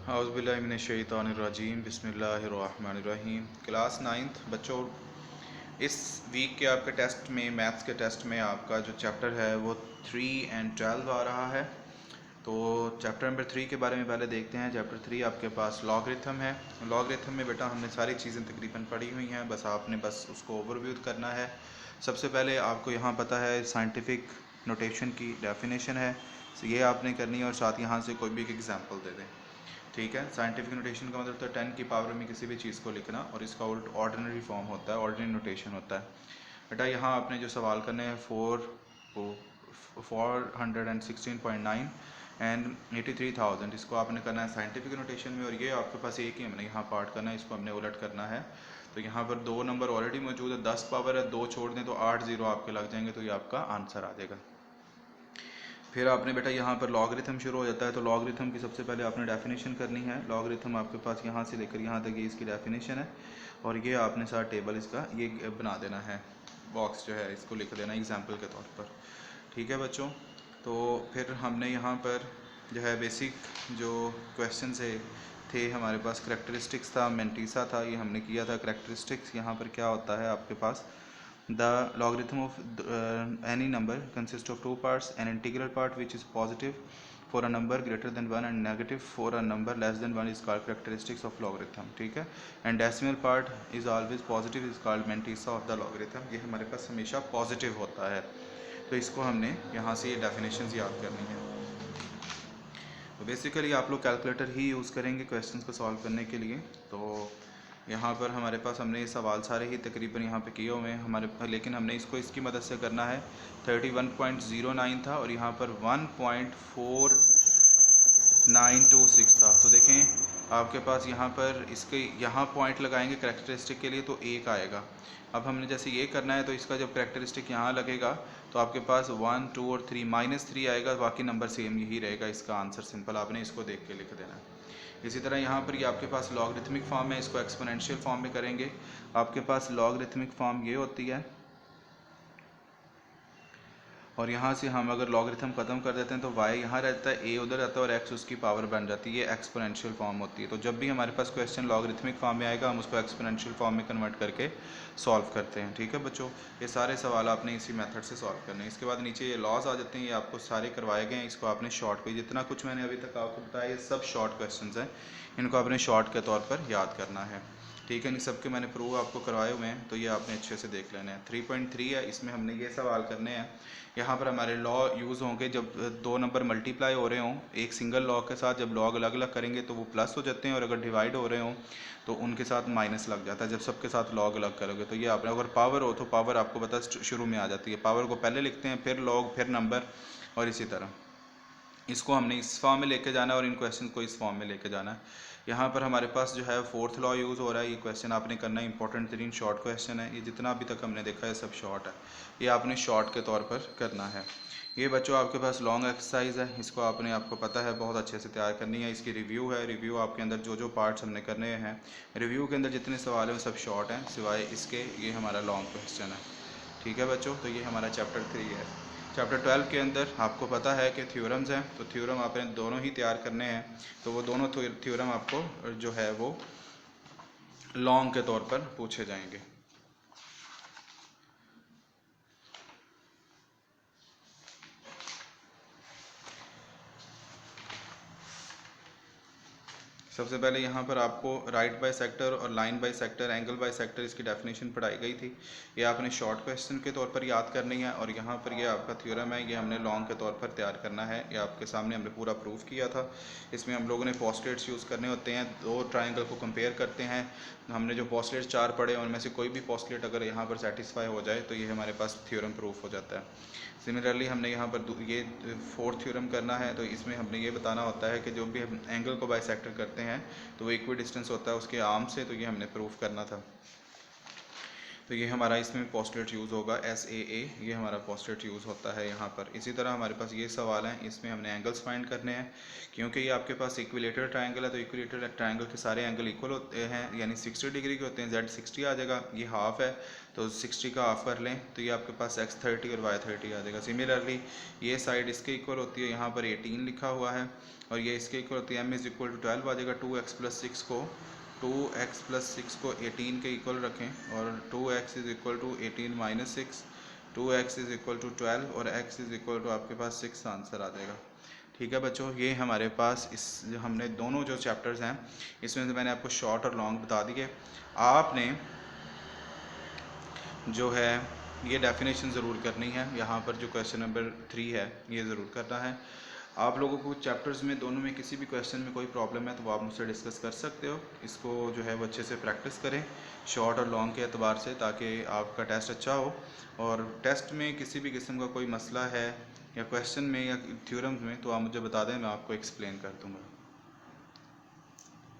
औज़ुबिल्लाहिमिनश्शैतानिर्रजीम बिस्मिल्लाहिर्रहमानिर्रहीम। Class 9th बच्चों, इस वीक के आपके टेस्ट में, मैथ्स के टेस्ट में आपका जो चैप्टर है वो 3 and 12 आ रहा है। तो चैप्टर नंबर 3 के बारे में पहले देखते हैं। चैप्टर 3 आपके पास लॉगरिथम है। लॉगरिथम में बेटा हमने सारी चीज़ें तकरीबन पढ़ी हुई हैं, बस आपने उसको ओवरव्यू करना है। सबसे पहले आपको यहाँ पता है साइंटिफिक नोटेशन की डेफिनेशन है, तो ये आपने करनी है और साथ यहाँ से कोई भी एक एग्जांपल दे दें। ठीक है, साइंटिफिक नोटेशन का मतलब तो 10 की पावर में किसी भी चीज़ को लिखना, और इसका उल्ट ऑर्डिनरी फॉर्म होता है, ऑर्डिनरी नोटेशन होता है। बेटा यहाँ आपने जो सवाल करने हैं 416.9 एंड 83,000, इसको आपने करना है साइंटिफिक नोटेशन में, और ये आपके पास एक ही हमने यहाँ पार्ट करना है, इसको हमने उलट करना है। तो यहाँ पर 2 नंबर ऑलरेडी मौजूद है, 10 पावर है, 2 छोड़ दें तो 8 जीरो आपके लग जाएंगे, तो ये आपका आंसर आ जाएगा। फिर आपने बेटा यहाँ पर लॉगरिथम शुरू हो जाता है, तो लॉगरिथम की सबसे पहले आपने डेफिनेशन करनी है। लॉगरिथम आपके पास यहाँ से लेकर यहाँ तक ये इसकी डेफिनेशन है, और ये आपने सारा टेबल इसका ये बना देना है, बॉक्स जो है इसको लिख देना एग्जाम्पल के तौर पर। ठीक है बच्चों, तो फिर हमने यहाँ पर जो है बेसिक जो क्वेश्चन थे हमारे पास, करेक्टरिस्टिक्स था, मेंटीसा था, ये हमने किया था। करेक्टरिस्टिक्स यहाँ पर क्या होता है आपके पास, the logarithm of any number consists of two parts, an integral part which is positive for a number greater than 1 and negative for a number less than 1 is called characteristics of logarithm। ठीक है, and decimal part is always positive is called mantissa of the logarithm। ये हमारे पास हमेशा positive होता है, तो इसको हमने यहाँ से ये डेफिनेशंस याद करनी है। तो बेसिकली आप लोग कैलकुलेटर ही यूज़ करेंगे क्वेश्चंस को सॉल्व करने के लिए। तो यहाँ पर हमारे पास हमने ये सवाल सारे ही तकरीबन यहाँ पे किए हुए हैं हमारे, लेकिन हमने इसको इसकी मदद से करना है। 31.09 था और यहाँ पर 1.4926 था। तो देखें आपके पास यहाँ पर इसके यहाँ पॉइंट लगाएंगे करेक्टरिस्टिक के लिए तो 1 आएगा। अब हमने जैसे ये करना है, तो इसका जब करेक्टरिस्टिक यहाँ लगेगा तो आपके पास 1, 2 और 3 -3 आएगा, बाकी नंबर सेम यही रहेगा। इसका आंसर सिंपल, आपने इसको देख के लिख देना है। इसी तरह यहाँ पर ये आपके पास लॉगरिथमिक फॉर्म है, इसको एक्सपोनेंशियल फॉर्म में करेंगे। आपके पास लॉगरिथमिक फॉर्म ये होती है, और यहाँ से हम अगर लॉगरिथम ख़त्म कर देते हैं तो y यहाँ रहता है, a उधर रहता है और x उसकी पावर बन जाती है। ये एक्सपोनेंशियल फॉर्म होती है। तो जब भी हमारे पास क्वेश्चन लॉगरिथमिक फॉर्म में आएगा, हम उसको एक्सपोनेंशियल फॉर्म में कन्वर्ट करके सॉल्व करते हैं। ठीक है बच्चों, ये सारे सवाल आपने इसी मेथड से सॉल्व करने हैं। इसके बाद नीचे ये लॉज आ जाते हैं, ये आपको सारे करवाए गए हैं। इसको आपने शॉर्ट पे, जितना कुछ मैंने अभी तक आपको बताया ये सब शॉर्ट क्वेश्चन हैं, इनको आपने शॉर्ट के तौर पर याद करना है। ठीक है, इन सब के मैंने प्रूव आपको करवाए हुए हैं, तो ये आपने अच्छे से देख लेना है। 3.3 है, इसमें हमने ये सवाल करने हैं। यहाँ पर हमारे लॉ यूज़ होंगे जब 2 नंबर मल्टीप्लाई हो रहे हों एक सिंगल लॉ के साथ। जब लॉग अलग अलग करेंगे तो वो प्लस हो जाते हैं, और अगर डिवाइड हो रहे हों तो उनके साथ माइनस लग जाता है जब सबके साथ लॉग अलग करोगे। तो ये आपने, अगर पावर हो तो पावर आपको पता शुरू में आ जाती है, पावर को पहले लिखते हैं, फिर लॉग, फिर नंबर, और इसी तरह इसको हमने इस फॉर्म में लेके जाना है और इन क्वेश्चन को इस फॉर्म में लेके जाना है। यहाँ पर हमारे पास जो है 4th लॉ यूज़ हो रहा है। ये क्वेश्चन आपने करना है, इंपॉर्टेंट 3 शॉर्ट क्वेश्चन है। ये जितना अभी तक हमने देखा है सब शॉर्ट है, ये आपने शॉर्ट के तौर पर करना है। ये बच्चों आपके पास लॉन्ग एक्सरसाइज है, इसको आपको पता है बहुत अच्छे से तैयार करनी है। इसकी रिव्यू है, रिव्यू आपके अंदर जो जो पार्ट्स हमने करने हैं, रिव्यू के अंदर जितने सवाल हैं सब शॉर्ट हैं, सिवाय इसके ये हमारा लॉन्ग क्वेश्चन है। ठीक है बच्चों, तो ये हमारा चैप्टर 3 है। चैप्टर 12 के अंदर आपको पता है कि थ्योरम्स हैं, तो थ्योरम आपने दोनों ही तैयार करने हैं। तो वो दोनों थ्योरम आपको जो है वो लॉन्ग के तौर पर पूछे जाएंगे। सबसे पहले यहाँ पर आपको राइट बाई सेक्टर और line by sector, angle by sector, इसकी डेफिनेशन पढ़ाई गई थी। ये आपने शॉर्ट क्वेश्चन के तौर पर याद करनी है, और यहाँ पर ये आपका थ्योरम है, ये हमने लॉन्ग के तौर पर तैयार करना है। ये आपके सामने हमने पूरा प्रूफ किया था। इसमें हम लोगों ने पोस्टलेट्स यूज़ करने होते हैं, 2 ट्राइंगल को कंपेयर करते हैं। हमने जो पोस्टलेट्स 4 पढ़े उनमें से कोई भी पोस्टलेट अगर यहाँ पर सेटिस्फाई हो जाए तो ये हमारे पास थ्योरम प्रूफ हो जाता है। सिमिलरली हमने यहाँ पर ये 4th थ्योरम करना है, तो इसमें हमने ये बताना होता है कि जो भी हम एंगल को बाइसेक्टर करते हैं तो वो इक्वी डिस्टेंस होता है उसके आर्म से, तो ये हमने प्रूफ करना था। तो ये हमारा इसमें पोस्टलेट यूज़ होगा SAA, ये हमारा पोस्टलेट यूज़ होता है यहाँ पर। इसी तरह हमारे पास ये सवाल है, इसमें हमने एंगल्स फाइंड करने हैं। क्योंकि ये आपके पास इक्विलेटरल ट्रायंगल है तो इक्विलेटरल ट्रायंगल के सारे एंगल इक्वल होते हैं, यानी 60 डिग्री के होते हैं। Z 60 आ जाएगा, ये हाफ है तो 60 का हाफ कर लें तो ये आपके पास X 30 और Y 30 आ जाएगा। सिमिलरली ये साइड इसके इक्वल होती है, यहाँ पर 18 लिखा हुआ है, और ये इसके इक्वल होती है M इज़ इक्वल टू 12 आ जाएगा। 2x को 18 के इक्वल रखें और 2x is equal to 18 minus 6, 2x is equal to 12 और x इज़ इक्वल टू आपके पास 6 आंसर आ जाएगा। ठीक है बच्चों, ये हमारे पास इस हमने दोनों जो चैप्टर्स हैं इसमें से मैंने आपको शॉर्ट और लॉन्ग बता दिए। आपने जो है ये डेफिनेशन ज़रूर करनी है, यहाँ पर जो क्वेश्चन नंबर 3 है ये ज़रूर करना है। आप लोगों को चैप्टर्स में दोनों में किसी भी क्वेश्चन में कोई प्रॉब्लम है तो आप मुझसे डिस्कस कर सकते हो। इसको जो है वो अच्छे से प्रैक्टिस करें शॉर्ट और लॉन्ग के एतबार से, ताकि आपका टेस्ट अच्छा हो। और टेस्ट में किसी भी किस्म का कोई मसला है या क्वेश्चन में या थ्योरम्स में तो आप मुझे बता दें, मैं आपको एक्सप्लेन कर दूँगा।